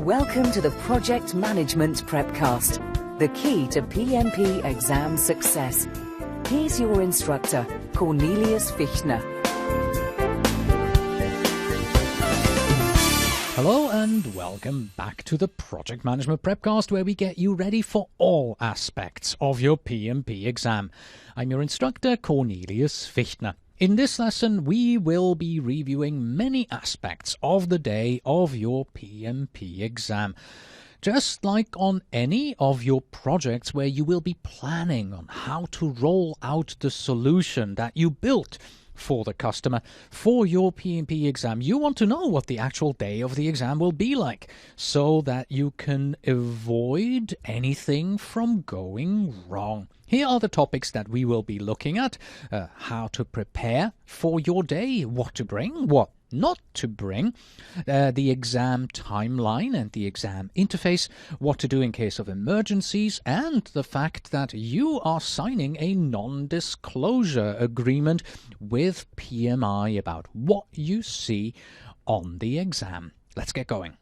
Welcome to the Project Management Prepcast, the key to PMP exam success. Here's your instructor, Cornelius Fichtner. Hello and welcome back to the Project Management Prepcast, where we get you ready for all aspects of your PMP exam. I'm your instructor, Cornelius Fichtner. In this lesson, we will be reviewing many aspects of the day of your PMP exam. Just like on any of your projects where you will be planning on how to roll out the solution that you built for the customer for your PMP exam, you want to know what the actual day of the exam will be like so that you can avoid anything from going wrong. Here are the topics that we will be looking at: how to prepare for your day, what to bring, what not to bring, the exam timeline and the exam interface, what to do in case of emergencies, and the fact that you are signing a non-disclosure agreement with PMI about what you see on the exam. Let's get going.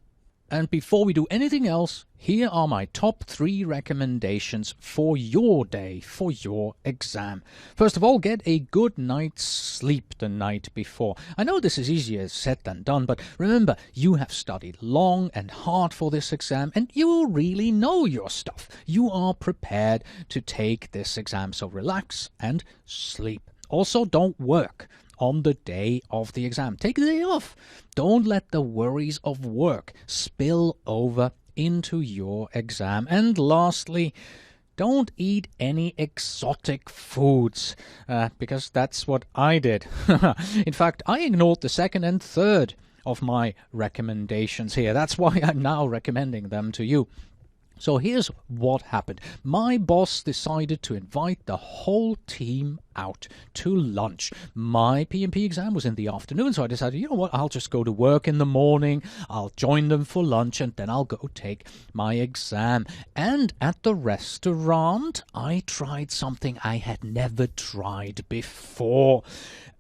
And before we do anything else, here are my top 3 recommendations for your day, for your exam. First of all, get a good night's sleep the night before. I know this is easier said than done, but remember, you have studied long and hard for this exam, and you really know your stuff. You are prepared to take this exam, so relax and sleep. Also, don't work on the day of the exam. Take the day off. Don't let the worries of work spill over into your exam. And lastly, don't eat any exotic foods, because that's what I did. In fact, I ignored the second and third of my recommendations here. That's why I'm now recommending them to you. So here's what happened. My boss decided to invite the whole team out to lunch. My PMP exam was in the afternoon, so I decided, you know what, I'll just go to work in the morning, I'll join them for lunch, and then I'll go take my exam. And at the restaurant, I tried something I had never tried before.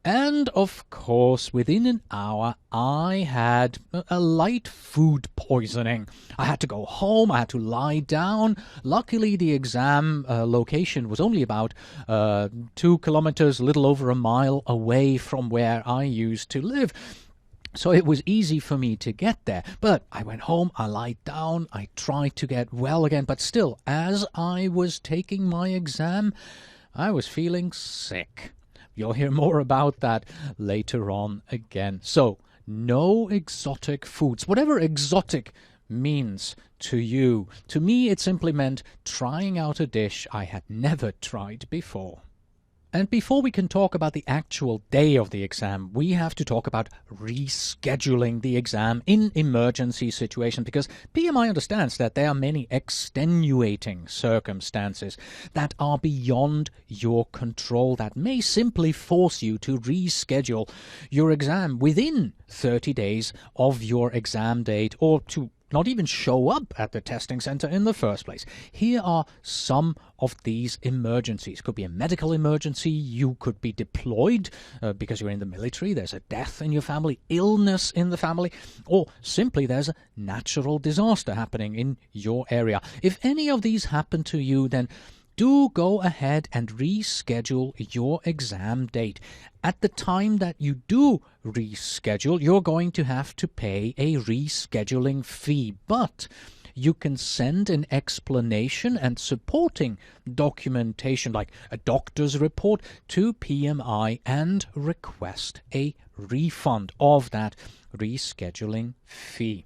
And of course, within an hour, I had a light food poisoning. I had to go home, I had to lie down. Luckily, the exam location was only about 2 kilometers, a little over a mile away from where I used to live. So it was easy for me to get there. But I went home, I lied down, I tried to get well again. But still, as I was taking my exam, I was feeling sick. You'll hear more about that later on again. So, no exotic foods. Whatever exotic means to you. To me, it simply meant trying out a dish I had never tried before. And before we can talk about the actual day of the exam, we have to talk about rescheduling the exam in emergency situations, because PMI understands that there are many extenuating circumstances that are beyond your control that may simply force you to reschedule your exam within 30 days of your exam date, or to not even show up at the testing center in the first place. Here are some of these emergencies. Could be a medical emergency, you could be deployed because you're in the military, there's a death in your family, illness in the family, or simply there's a natural disaster happening in your area. If any of these happen to you, then do go ahead and reschedule your exam date. At the time that you do reschedule, you're going to have to pay a rescheduling fee, but you can send an explanation and supporting documentation like a doctor's report to PMI and request a refund of that rescheduling fee.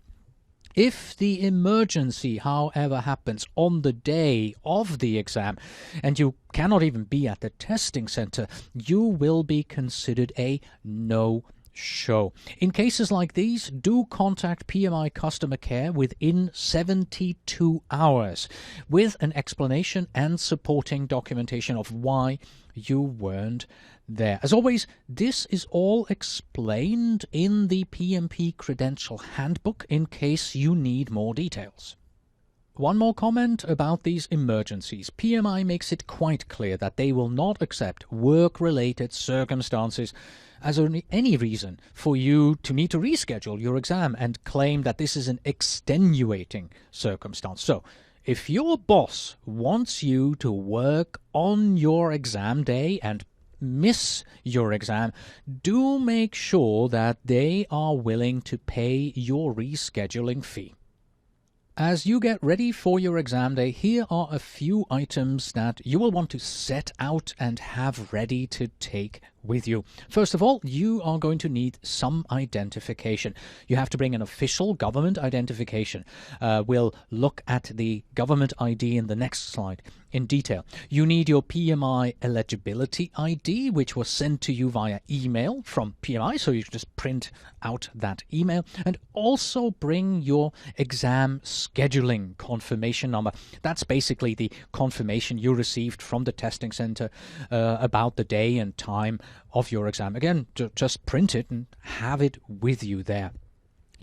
If the emergency, however, happens on the day of the exam and you cannot even be at the testing center, you will be considered a no-show. In cases like these, do contact PMI customer care within 72 hours with an explanation and supporting documentation of why you weren't there. As always, this is all explained in the PMP Credential Handbook in case you need more details. One more comment about these emergencies. PMI makes it quite clear that they will not accept work-related circumstances as any reason for you to need to reschedule your exam and claim that this is an extenuating circumstance. So, if your boss wants you to work on your exam day and miss your exam, do make sure that they are willing to pay your rescheduling fee. As you get ready for your exam day, here are a few items that you will want to set out and have ready to take with you. First of all, you are going to need some identification. You have to bring an official government identification. We'll look at the government ID in the next slide in detail. You need your PMI eligibility ID, which was sent to you via email from PMI, so you just print out that email, and also bring your exam scheduling confirmation number. That's basically the confirmation you received from the testing center about the day and time of your exam. Again, just print it and have it with you there.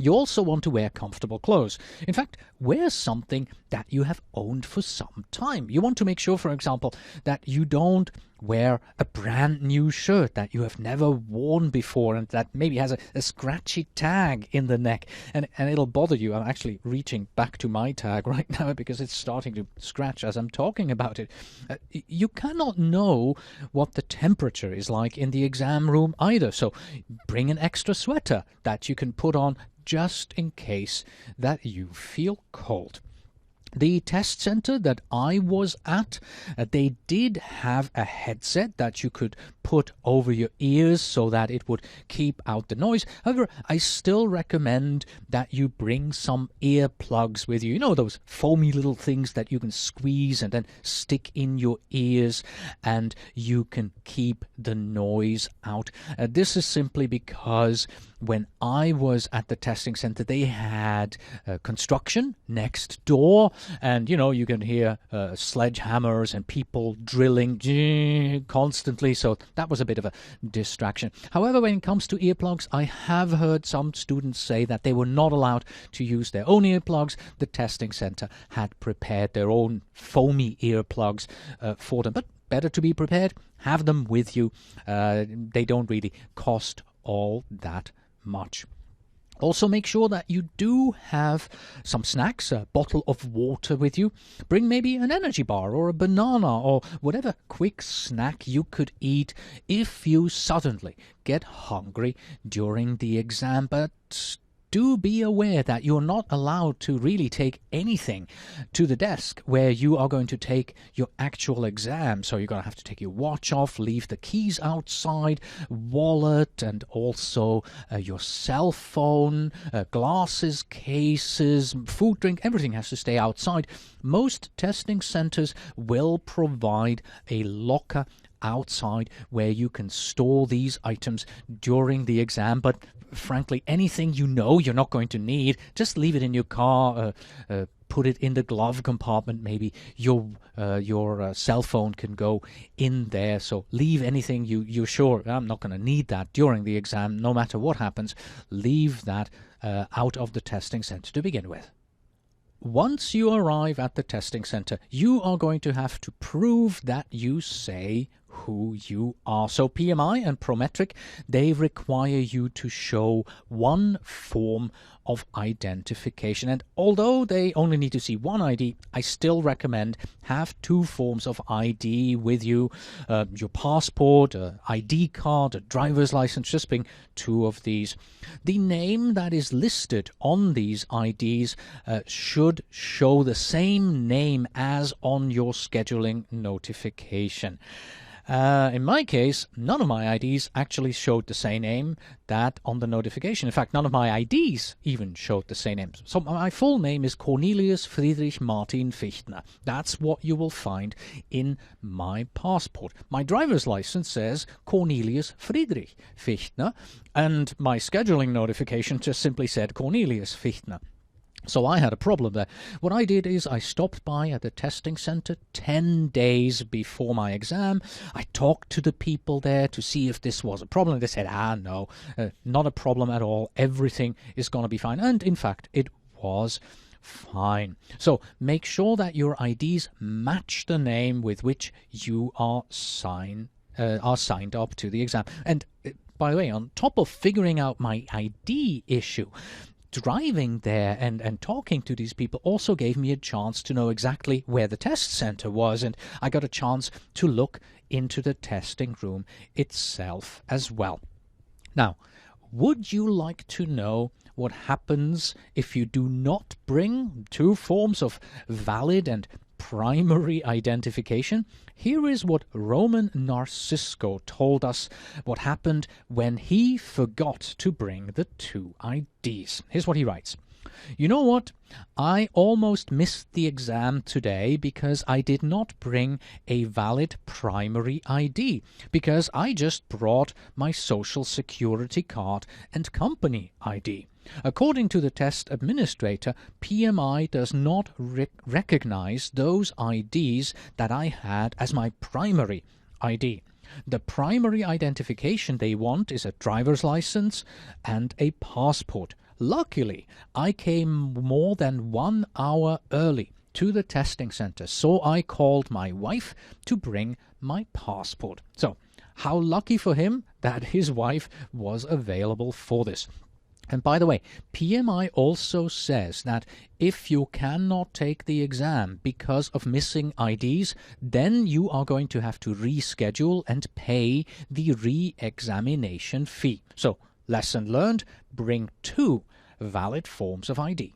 You also want to wear comfortable clothes. In fact, wear something that you have owned for some time. You want to make sure, for example, that you don't wear a brand new shirt that you have never worn before and that maybe has a scratchy tag in the neck, and it'll bother you. I'm actually reaching back to my tag right now because it's starting to scratch as I'm talking about it. You cannot know what the temperature is like in the exam room either, so bring an extra sweater that you can put on just in case that you feel cold. The test center that I was at, they did have a headset that you could put over your ears so that it would keep out the noise. However, I still recommend that you bring some earplugs with you. You know, those foamy little things that you can squeeze and then stick in your ears and you can keep the noise out. This is simply because when I was at the testing center, they had construction next door, and you can hear sledgehammers and people drilling constantly, so that was a bit of a distraction. However, when it comes to earplugs, I have heard some students say that they were not allowed to use their own earplugs. The testing center had prepared their own foamy earplugs for them, but better to be prepared. Have them with you. They don't really cost all that much. Also, make sure that you do have some snacks, a bottle of water with you. Bring maybe an energy bar or a banana or whatever quick snack you could eat if you suddenly get hungry during the exam. But do be aware that you're not allowed to really take anything to the desk where you are going to take your actual exam. So you're going to have to take your watch off, leave the keys outside, wallet, and also your cell phone, glasses, cases, food, drink, everything has to stay outside. Most testing centers will provide a locker outside where you can store these items during the exam, but frankly, anything you're not going to need, just leave it in your car, put it in the glove compartment. Maybe your cell phone can go in there, so leave anything you're sure, I'm not going to need that during the exam, no matter what happens. Leave that out of the testing center to begin with. Once you arrive at the testing center, you are going to have to prove that you say who you are. So PMI and Prometric, they require you to show one form of identification. And although they only need to see one ID, I still recommend have two forms of ID with you. Your passport, ID card, a driver's license, just bring two of these. The name that is listed on these IDs should show the same name as on your scheduling notification. In my case, none of my IDs actually showed the same name that on the notification. In fact, none of my IDs even showed the same name. So my full name is Cornelius Friedrich Martin Fichtner. That's what you will find in my passport. My driver's license says Cornelius Friedrich Fichtner, and my scheduling notification just simply said Cornelius Fichtner. So I had a problem there. What I did is I stopped by at the testing center 10 days before my exam. I talked to the people there to see if this was a problem. They said, no, not a problem at all. Everything is going to be fine. And in fact, it was Fine. So make sure that your IDs match the name with which you are signed up to the exam. And by the way, on top of figuring out my ID issue, driving there and talking to these people also gave me a chance to know exactly where the test center was, and I got a chance to look into the testing room itself as well. Now, would you like to know what happens if you do not bring two forms of valid and primary identification? Here is what Roman Narcisco told us what happened when he forgot to bring the two IDs. Here's what he writes. You know what? I almost missed the exam today because I did not bring a valid primary ID, because I just brought my social security card and company ID. According to the test administrator, PMI does not recognize those IDs that I had as my primary ID. The primary identification they want is a driver's license and a passport. Luckily, I came more than 1 hour early to the testing center, so I called my wife to bring my passport. So, how lucky for him that his wife was available for this. And by the way, PMI also says that if you cannot take the exam because of missing IDs, then you are going to have to reschedule and pay the re-examination fee. So, lesson learned, bring two valid forms of ID.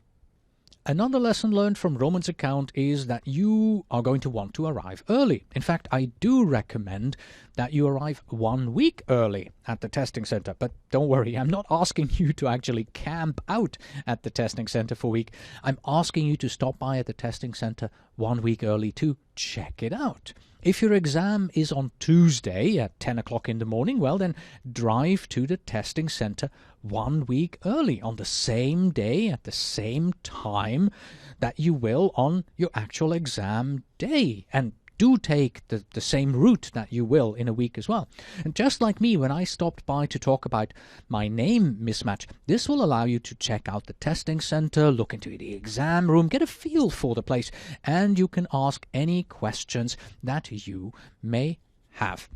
Another lesson learned from Roman's account is that you are going to want to arrive early. In fact, I do recommend that you arrive 1 week early at the testing center. But don't worry, I'm not asking you to actually camp out at the testing center for a week. I'm asking you to stop by at the testing center 1 week early to check it out. If your exam is on Tuesday at 10 o'clock in the morning, well then drive to the testing center 1 week early on the same day at the same time that you will on your actual exam day. And do take the same route that you will in a week as well. And just like me, when I stopped by to talk about my name mismatch, this will allow you to check out the testing center, look into the exam room, get a feel for the place, and you can ask any questions that you may have.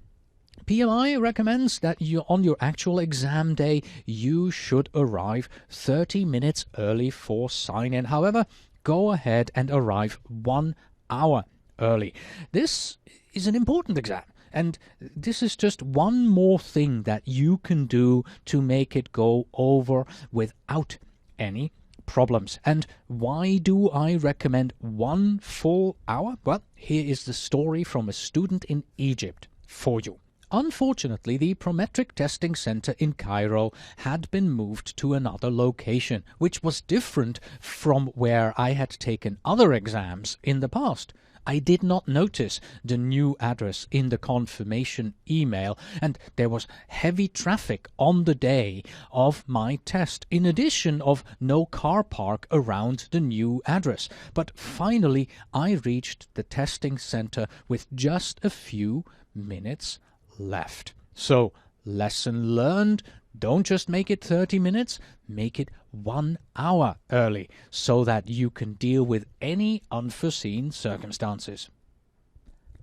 PMI recommends that on your actual exam day, you should arrive 30 minutes early for sign-in. However, go ahead and arrive 1 hour early. This is an important exam, and this is just one more thing that you can do to make it go over without any problems. And why do I recommend 1 full hour? Well, here is the story from a student in Egypt for you. Unfortunately, the Prometric Testing Center in Cairo had been moved to another location, which was different from where I had taken other exams in the past. I did not notice the new address in the confirmation email, and there was heavy traffic on the day of my test, in addition of no car park around the new address. But finally, I reached the testing center with just a few minutes left. So, lesson learned, don't just make it 30 minutes, make it 1 hour early so that you can deal with any unforeseen circumstances.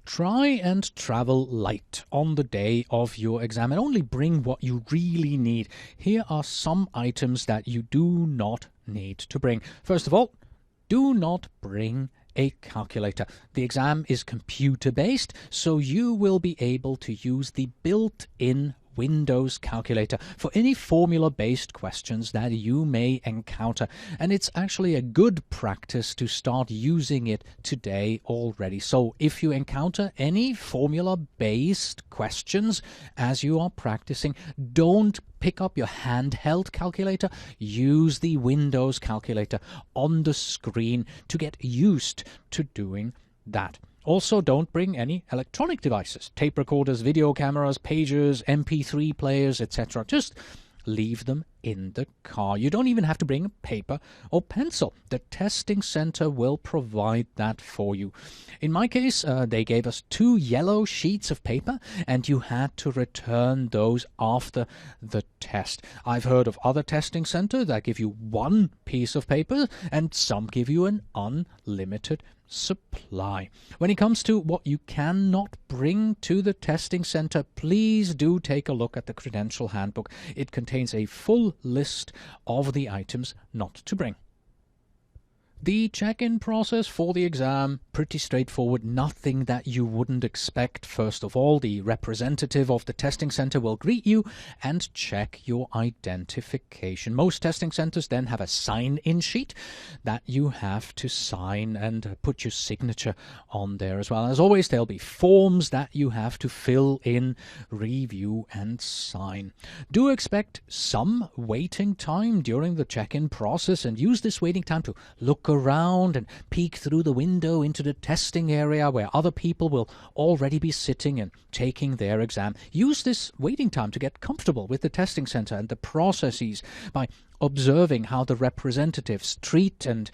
Try and travel light on the day of your exam and only bring what you really need. Here are some items that you do not need to bring. First of all, do not bring a calculator. The exam is computer-based, so you will be able to use the built-in Windows calculator for any formula-based questions that you may encounter. And it's actually a good practice to start using it today already. So if you encounter any formula-based questions as you are practicing, don't pick up your handheld calculator. Use the Windows calculator on the screen to get used to doing that. Also, don't bring any electronic devices, tape recorders, video cameras, pagers, MP3 players, etc. Just leave them in the car. You don't even have to bring a paper or pencil. The testing center will provide that for you. In my case, they gave us 2 yellow sheets of paper, and you had to return those after the test. I've heard of other testing centers that give you 1 piece of paper, and some give you an unlimited supply. When it comes to what you cannot bring to the testing center, please do take a look at the credential handbook. It contains a full list of the items not to bring. The check-in process for the exam, pretty straightforward, nothing that you wouldn't expect. First of all, the representative of the testing center will greet you and check your identification. Most testing centers then have a sign-in sheet that you have to sign and put your signature on there as well. As always, there'll be forms that you have to fill in, review and sign. Do expect some waiting time during the check-in process, and use this waiting time to look around and peek through the window into the testing area where other people will already be sitting and taking their exam. Use this waiting time to get comfortable with the testing center and the processes by observing how the representatives treat and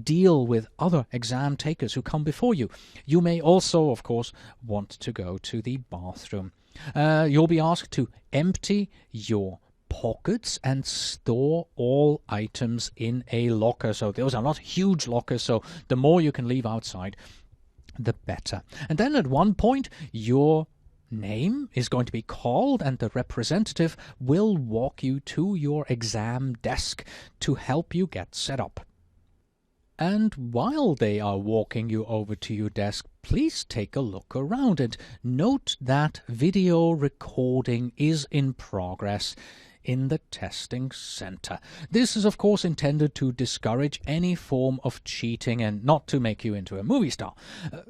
deal with other exam takers who come before you. You may also, of course, want to go to the bathroom. You'll be asked to empty your pockets and store all items in a locker. So those are not huge lockers, so the more you can leave outside, the better. And then at one point, your name is going to be called, and the representative will walk you to your exam desk to help you get set up. And while they are walking you over to your desk, please take a look around and note that video recording is in progress in the testing center. This is of course intended to discourage any form of cheating and not to make you into a movie star.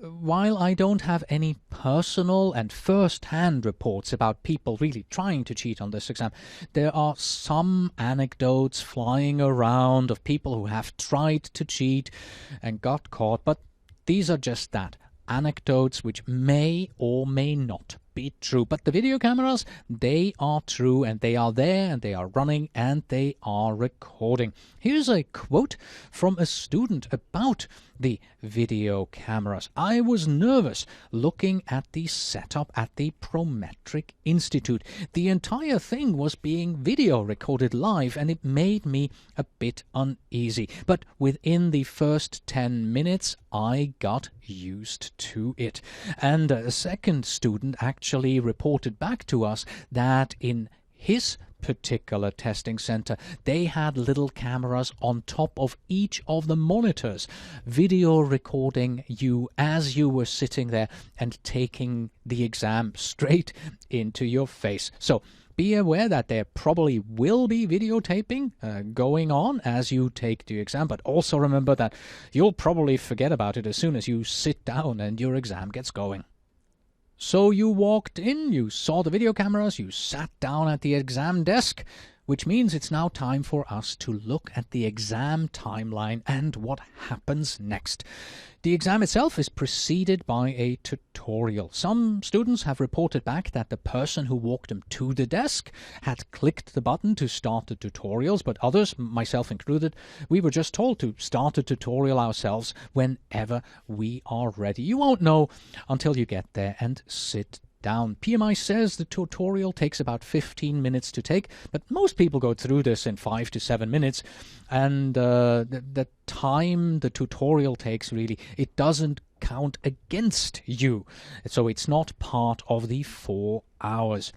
While I don't have any personal and first-hand reports about people really trying to cheat on this exam, there are some anecdotes flying around of people who have tried to cheat and got caught, but these are just that, anecdotes which may or may not be true. But the video cameras, they are true, and they are there, and they are running, and they are recording. Here's a quote from a student about the video cameras. "I was nervous looking at the setup at the Prometric Institute. The entire thing was being video recorded live, and it made me a bit uneasy. But within the first 10 minutes, I got used to it." And a second student actually reported back to us that in his particular testing center, they had little cameras on top of each of the monitors, video recording you as you were sitting there and taking the exam straight into your face. So be aware that there probably will be videotaping going on as you take the exam, but also remember that you'll probably forget about it as soon as you sit down and your exam gets going. So you walked in, you saw the video cameras, you sat down at the exam desk, which means it's now time for us to look at the exam timeline and what happens next. The exam itself is preceded by a tutorial. Some students have reported back that the person who walked them to the desk had clicked the button to start the tutorials, but others, myself included, we were just told to start the tutorial ourselves whenever we are ready. You won't know until you get there and sit down. PMI says the tutorial takes about 15 minutes to take, but most people go through this in 5 to 7 minutes, and the time the tutorial takes, really, it doesn't count against you, so it's not part of the 4 hours.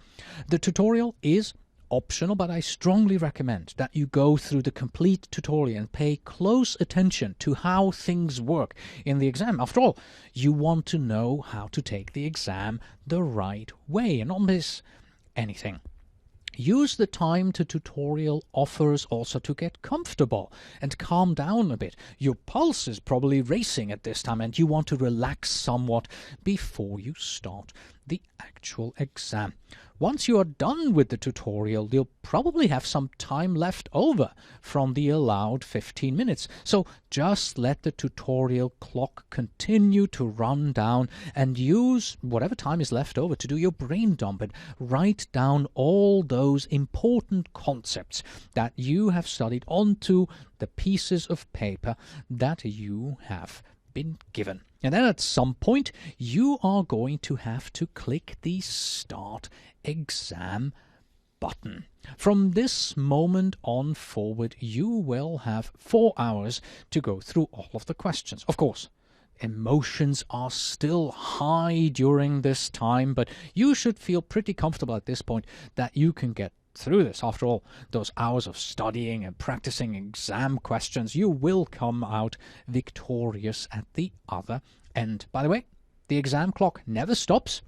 The tutorial is optional, but I strongly recommend that you go through the complete tutorial and pay close attention to how things work in the exam. After all, you want to know how to take the exam the right way and not miss anything. Use the time the tutorial offers also to get comfortable and calm down a bit. Your pulse is probably racing at this time and you want to relax somewhat before you start the actual exam. Once you are done with the tutorial, you'll probably have some time left over from the allowed 15 minutes. So just let the tutorial clock continue to run down and use whatever time is left over to do your brain dump and write down all those important concepts that you have studied onto the pieces of paper that you have been given. And then at some point, you are going to have to click the Start Exam button. From this moment on forward, you will have 4 hours to go through all of the questions. Of course, emotions are still high during this time, but you should feel pretty comfortable at this point that you can get through this. After all, those hours of studying and practicing exam questions, you will come out victorious at the other end. By the way, the exam clock never stops.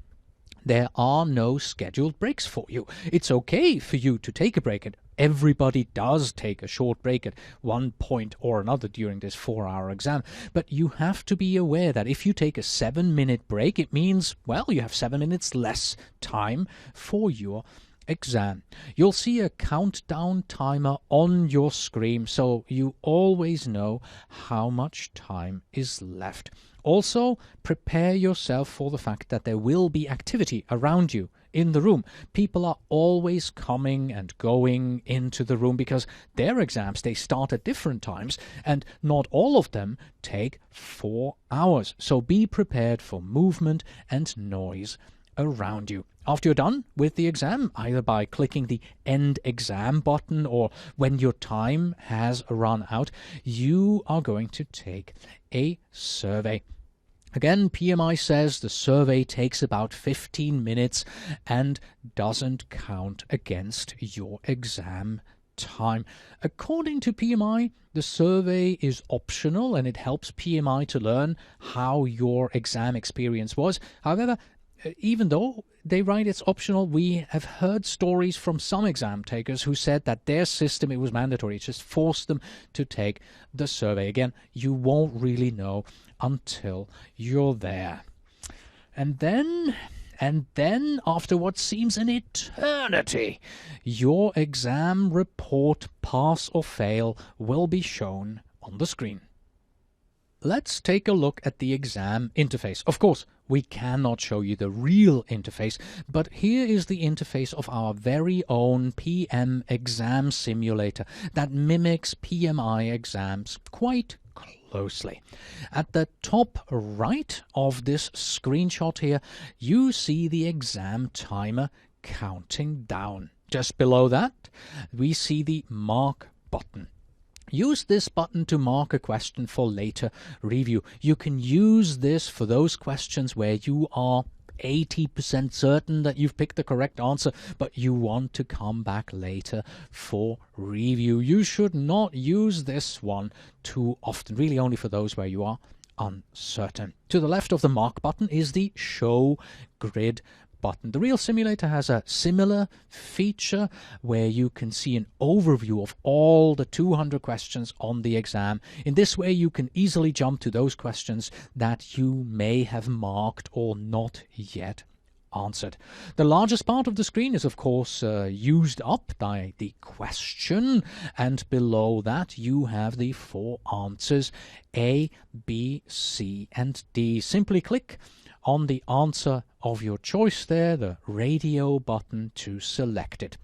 There are no scheduled breaks for you. It's okay for you to take a break, and everybody does take a short break at one point or another during this 4-hour exam. But you have to be aware that if you take a 7-minute break, it means, well, you have 7 minutes less time for your exam. You'll see a countdown timer on your screen, so you always know how much time is left. Also, prepare yourself for the fact that there will be activity around you in the room. People are always coming and going into the room because their exams, they start at different times, and not all of them take 4 hours. So be prepared for movement and noise around you. After you're done with the exam, either by clicking the End Exam button or when your time has run out, you are going to take a survey. Again, PMI says the survey takes about 15 minutes and doesn't count against your exam time. According to PMI, the survey is optional and it helps PMI to learn how your exam experience was. However, even though they write it's optional, we have heard stories from some exam takers who said that their system, it was mandatory. It just forced them to take the survey. Again, you won't really know until you're there. And then after what seems an eternity, your exam report, pass or fail, will be shown on the screen. Let's take a look at the exam interface. Of course, we cannot show you the real interface, but here is the interface of our very own PM Exam Simulator that mimics PMI exams quite closely. At the top right of this screenshot here, you see the exam timer counting down. Just below that, we see the Mark button. Use this button to mark a question for later review. You can use this for those questions where you are 80% certain that you've picked the correct answer, but you want to come back later for review. You should not use this one too often, really only for those where you are uncertain. To the left of the Mark button is the Show Grid button. The real simulator has a similar feature where you can see an overview of all the 200 questions on the exam. In this way, you can easily jump to those questions that you may have marked or not yet answered. The largest part of the screen is, of course, used up by the question, and below that you have the 4 answers A, B, C, and D. Simply click on the answer of your choice there, the radio button, to select it.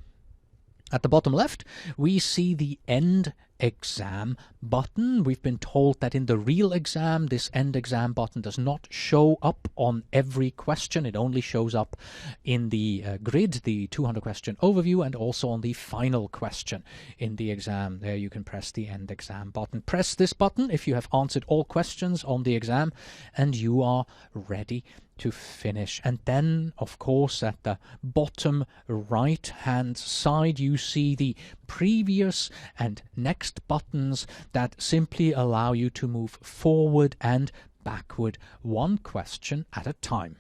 At the bottom left, we see the End Exam button. We've been told that in the real exam, this End Exam button does not show up on every question. It only shows up in the grid, the 200 question overview, and also on the final question in the exam. There you can press the End Exam button. Press this button if you have answered all questions on the exam and you are ready to finish. And then, of course, at the bottom right hand side, you see the previous and next buttons that simply allow you to move forward and backward one question at a time.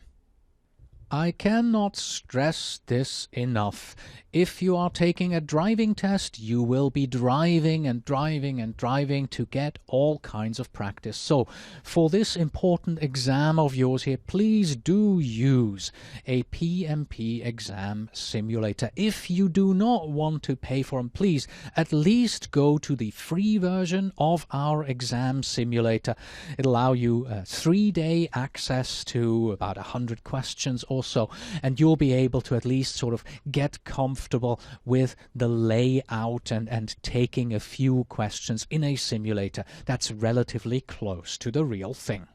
I cannot stress this enough. If you are taking a driving test, you will be driving and driving and driving to get all kinds of practice. So for this important exam of yours here, please do use a PMP Exam Simulator. If you do not want to pay for them, please at least go to the free version of our exam simulator. It'll allow you 3-day access to about 100 questions or so, and you'll be able to at least sort of get comfortable with the layout and taking a few questions in a simulator that's relatively close to the real thing.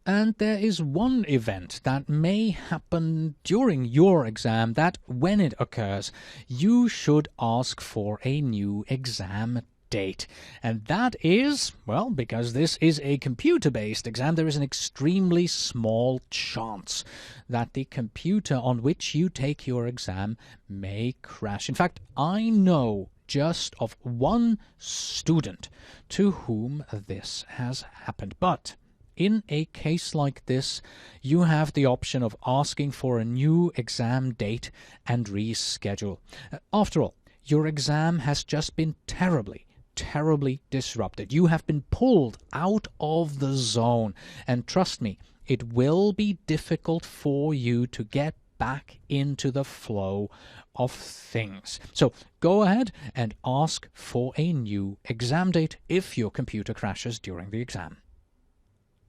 And there is one event that may happen during your exam that, when it occurs, you should ask for a new exam date. And that is, well, because this is a computer-based exam, there is an extremely small chance that the computer on which you take your exam may crash. In fact, I know just of one student to whom this has happened. But in a case like this, you have the option of asking for a new exam date and reschedule. After all, your exam has just been terribly disrupted. You have been pulled out of the zone, and trust me, it will be difficult for you to get back into the flow of things. So go ahead and ask for a new exam date if your computer crashes during the exam.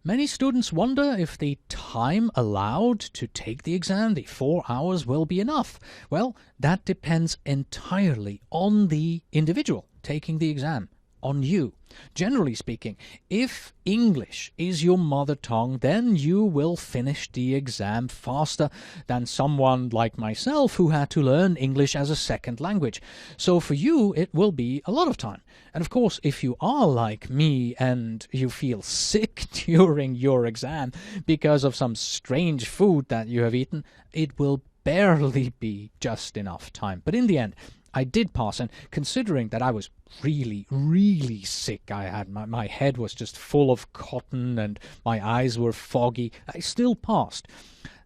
Many students wonder if the time allowed to take the exam, the 4 hours, will be enough. Well, that depends entirely on the individual taking the exam, on you. Generally speaking, if English is your mother tongue, then you will finish the exam faster than someone like myself who had to learn English as a second language. So for you, it will be a lot of time. And of course, if you are like me and you feel sick during your exam because of some strange food that you have eaten, it will barely be just enough time. But in the end, I did pass, and considering that I was really sick, I had my head was just full of cotton and my eyes were foggy, I still passed.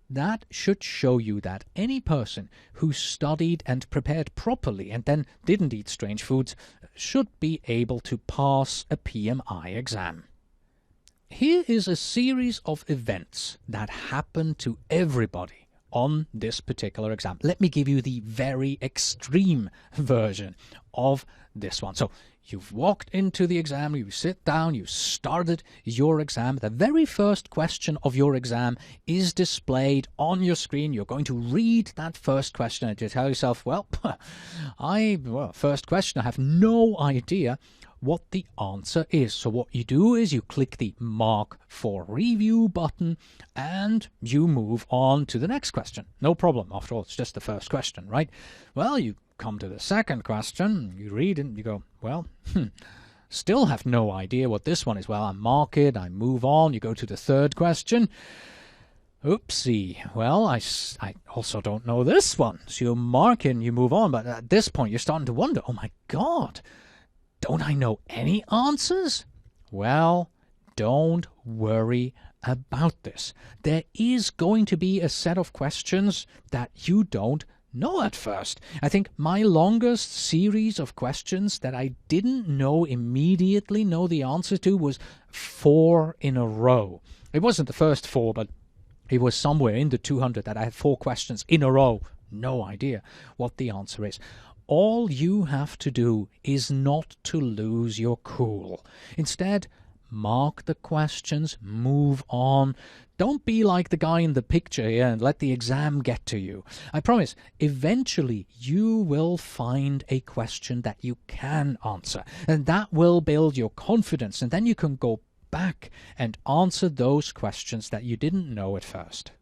That should show you that any person who studied and prepared properly and then didn't eat strange foods should be able to pass a PMI exam. Here is a series of events that happen to everybody on this particular exam. Let me give you the very extreme version of this one. So you've walked into the exam, you sit down, you started your exam. The very first question of your exam is displayed on your screen. You're going to read that first question and you tell yourself, well, first question, I have no idea what the answer is. So what you do is you click the Mark for Review button and you move on to the next question. No problem. After all, it's just the first question, right? Well, you come to the second question, you read it, and you go, well, still have no idea what this one is. Well, I mark it, I move on. You go to the third question. Oopsie. Well, I also don't know this one. So you mark it and you move on. But at this point, you're starting to wonder, oh my God, don't I know any answers? Well, don't worry about this. There is going to be a set of questions that you don't know at first. I think my longest series of questions that I didn't immediately know the answer to was 4 in a row. It wasn't the first 4, but it was somewhere in the 200 that I had 4 questions in a row. No idea what the answer is. All you have to do is not to lose your cool. Instead, mark the questions, move on. Don't be like the guy in the picture here and let the exam get to you. I promise, eventually you will find a question that you can answer, and that will build your confidence, and then you can go back and answer those questions that you didn't know at first.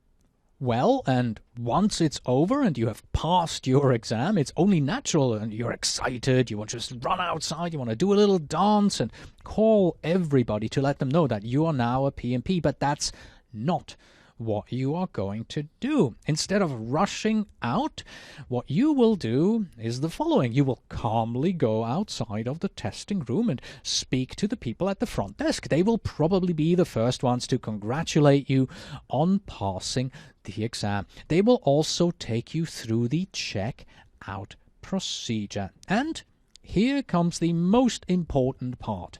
Well, and once it's over and you have passed your exam, it's only natural and you're excited, you want to just run outside, you want to do a little dance and call everybody to let them know that you are now a PMP, but that's not what you are going to do. Instead of rushing out, what you will do is the following. You will calmly go outside of the testing room and speak to the people at the front desk. They will probably be the first ones to congratulate you on passing the exam. They will also take you through the check out procedure. And here comes the most important part.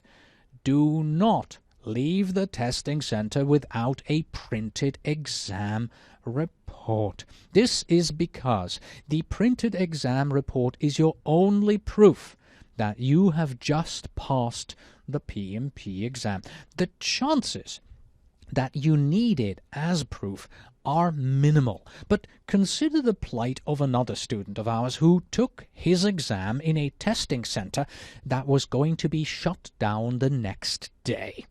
Do not leave the testing center without a printed exam report. This is because the printed exam report is your only proof that you have just passed the PMP exam. The chances that you need it as proof are minimal, but consider the plight of another student of ours who took his exam in a testing center that was going to be shut down the next day.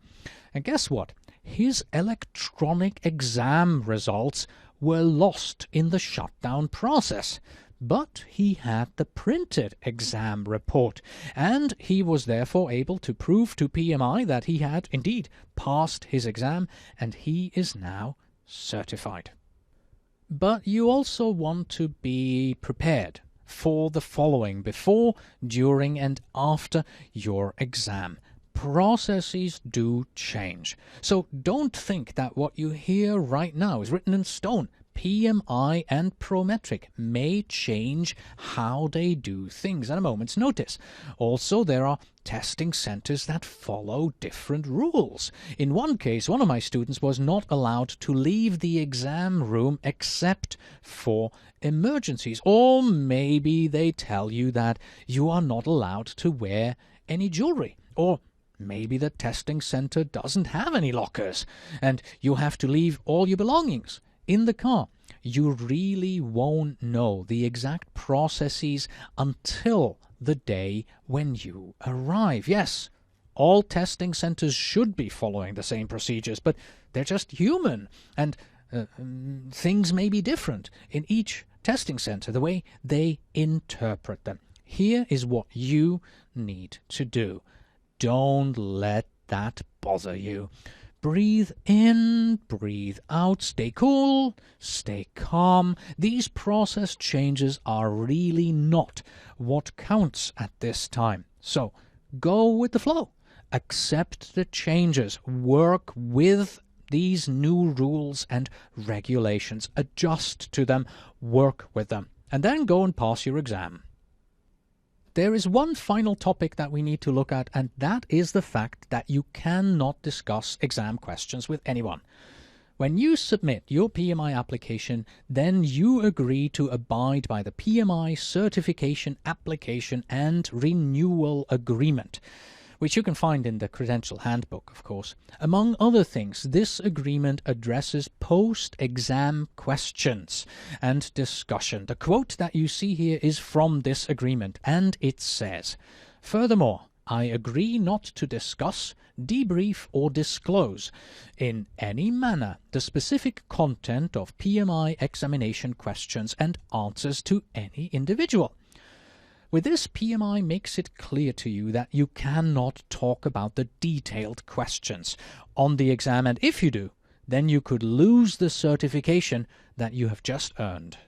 And guess what? His electronic exam results were lost in the shutdown process. But he had the printed exam report, and he was therefore able to prove to PMI that he had indeed passed his exam, and he is now certified. But you also want to be prepared for the following before, during, and after your exam. Processes do change. So don't think that what you hear right now is written in stone. PMI and Prometric may change how they do things at a moment's notice. Also, there are testing centers that follow different rules. In one case, one of my students was not allowed to leave the exam room except for emergencies. Or maybe they tell you that you are not allowed to wear any jewelry. Or maybe the testing center doesn't have any lockers and you have to leave all your belongings in the car. You really won't know the exact processes until the day when you arrive. Yes, all testing centers should be following the same procedures, but they're just human, and things may be different in each testing center, the way they interpret them. Here is what you need to do. Don't let that bother you. Breathe in, breathe out, stay cool, stay calm. These process changes are really not what counts at this time. So go with the flow. Accept the changes. Work with these new rules and regulations. Adjust to them. Work with them. And then go and pass your exam. There is one final topic that we need to look at, and that is the fact that you cannot discuss exam questions with anyone. When you submit your PMI application, then you agree to abide by the PMI Certification Application and Renewal Agreement, which you can find in the Credential Handbook, of course. Among other things, this agreement addresses post-exam questions and discussion. The quote that you see here is from this agreement, and it says, "Furthermore, I agree not to discuss, debrief, or disclose in any manner the specific content of PMI examination questions and answers to any individual." With this, PMI makes it clear to you that you cannot talk about the detailed questions on the exam, and if you do, then you could lose the certification that you have just earned.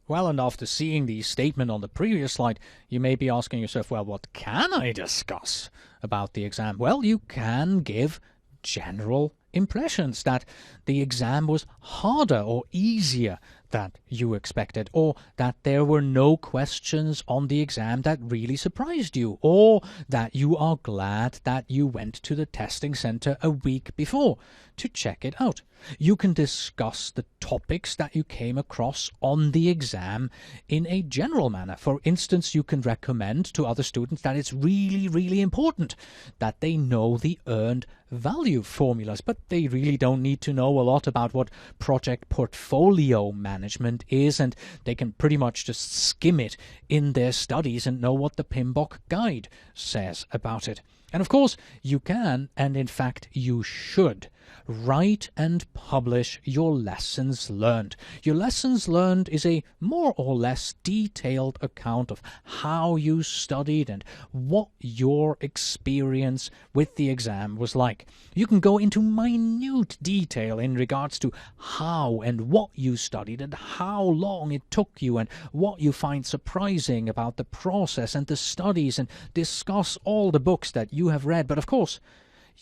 Well, and after seeing the statement on the previous slide, you may be asking yourself, well, what can I discuss about the exam? Well, you can give general impressions that the exam was harder or easier than you expected, or that there were no questions on the exam that really surprised you, or that you are glad that you went to the testing center a week before to check it out. You can discuss the topics that you came across on the exam in a general manner. For instance, you can recommend to other students that it's really, really important that they know the earned value formulas, but they really don't need to know a lot about what project portfolio management is, and they can pretty much just skim it in their studies and know what the PMBOK guide says about it. And of course, you can, and in fact you should, write and publish your lessons learned. Your lessons learned is a more or less detailed account of how you studied and what your experience with the exam was like. You can go into minute detail in regards to how and what you studied and how long it took you and what you find surprising about the process and the studies, and discuss all the books that you have read. But of course,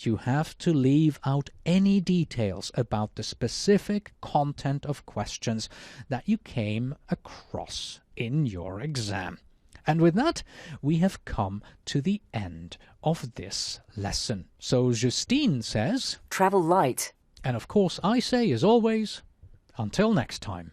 you have to leave out any details about the specific content of questions that you came across in your exam. And with that, we have come to the end of this lesson. So Justine says, travel light. and of course I say, as always, until next time.